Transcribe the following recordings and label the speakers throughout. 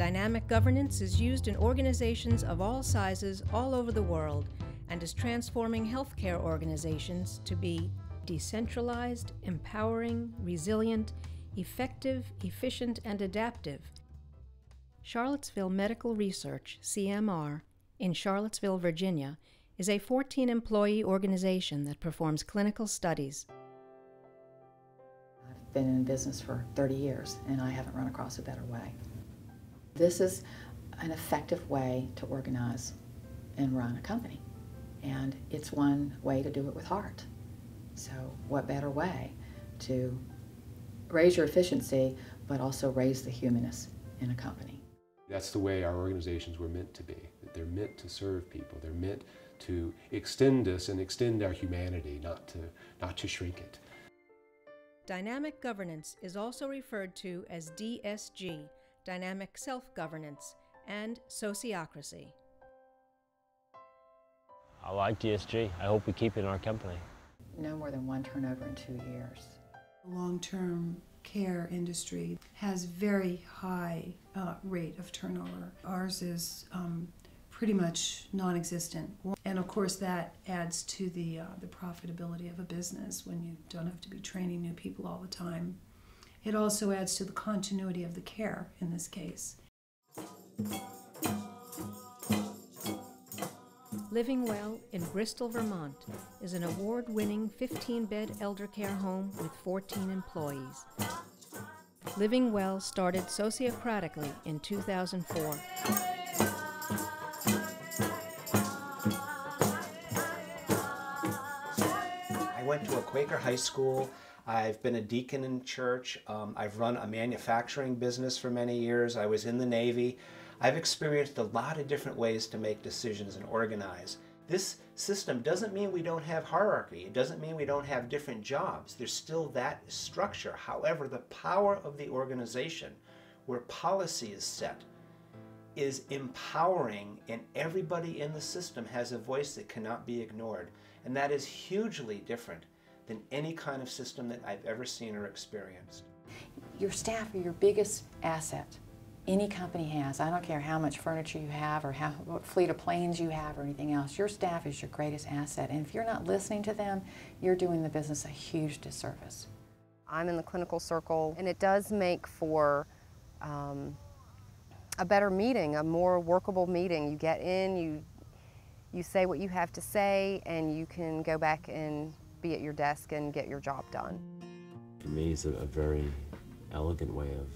Speaker 1: Dynamic governance is used in organizations of all sizes all over the world and is transforming healthcare organizations to be decentralized, empowering, resilient, effective, efficient, and adaptive. Charlottesville Medical Research, CMR, in Charlottesville, Virginia, is a 14-employee organization that performs clinical studies.
Speaker 2: I've been in business for 30 years, and I haven't run across a better way. This is an effective way to organize and run a company, and it's one way to do it with heart. So what better way to raise your efficiency, but also raise the humanness in a company?
Speaker 3: That's the way our organizations were meant to be. That they're meant to serve people. They're meant to extend us and extend our humanity, not to shrink it.
Speaker 1: Dynamic governance is also referred to as DSG, Dynamic Self-Governance, and Sociocracy.
Speaker 4: I like DSG. I hope we keep it in our company.
Speaker 2: No more than one turnover in 2 years.
Speaker 5: The long-term care industry has very high rate of turnover. Ours is pretty much non-existent. And of course that adds to the profitability of a business when you don't have to be training new people all the time. It also adds to the continuity of the care in this case.
Speaker 1: Living Well in Bristol, Vermont is an award-winning 15-bed elder care home with 14 employees. Living Well started sociocratically in 2004.
Speaker 6: I went to a Quaker high school. I've been a deacon in church. I've run a manufacturing business for many years. I was in the Navy. I've experienced a lot of different ways to make decisions and organize. This system doesn't mean we don't have hierarchy. It doesn't mean we don't have different jobs. There's still that structure. However, the power of the organization, where policy is set, is empowering, and everybody in the system has a voice that cannot be ignored. And that is hugely different than any kind of system that I've ever seen or experienced.
Speaker 2: Your staff are your biggest asset any company has. I don't care how much furniture you have or what fleet of planes you have or anything else. Your staff is your greatest asset, and if you're not listening to them, you're doing the business a huge disservice.
Speaker 7: I'm in the clinical circle, and it does make for a better meeting, a more workable meeting. You get in, you say what you have to say, and you can go back and be at your desk and get your job done.
Speaker 4: For me, it's a very elegant way of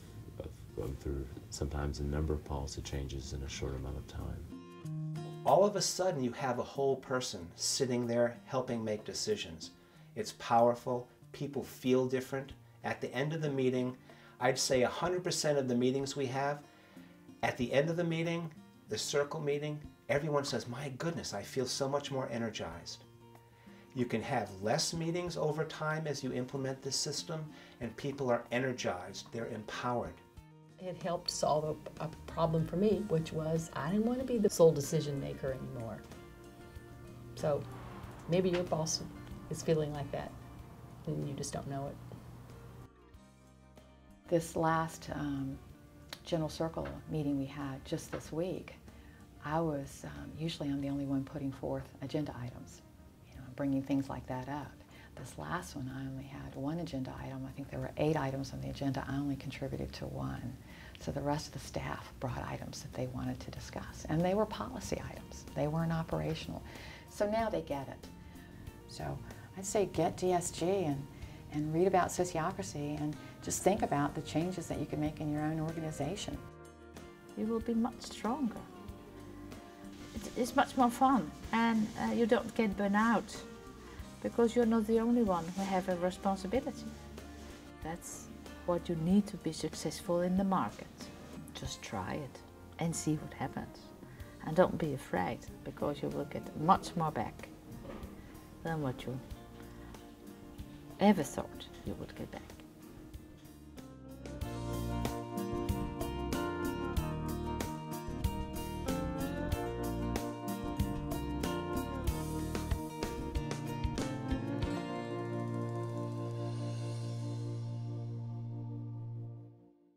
Speaker 4: going through sometimes a number of policy changes in a short amount of time.
Speaker 6: All of a sudden you have a whole person sitting there helping make decisions. It's powerful, people feel different. At the end of the meeting, I'd say 100% of the meetings we have, at the end of the meeting, the circle meeting, everyone says, my goodness, I feel so much more energized. You can have less meetings over time as you implement this system, and people are energized, they're empowered.
Speaker 8: It helped solve a problem for me, which was I didn't want to be the sole decision maker anymore. So maybe your boss is feeling like that and you just don't know it.
Speaker 2: This last General Circle meeting we had just this week, I was, usually I'm the only one putting forth agenda items, bringing things like that up. This last one, I only had one agenda item. I think there were 8 items on the agenda. I only contributed to 1. So the rest of the staff brought items that they wanted to discuss. And they were policy items. They weren't operational. So now they get it. So I'd say get DSG and read about sociocracy and just think about the changes that you can make in your own organization.
Speaker 9: You will be much stronger. It's much more fun, and you don't get burnt out, because you're not the only one who have a responsibility. That's what you need to be successful in the market. Just try it and see what happens. And don't be afraid, because you will get much more back than what you ever thought you would get back.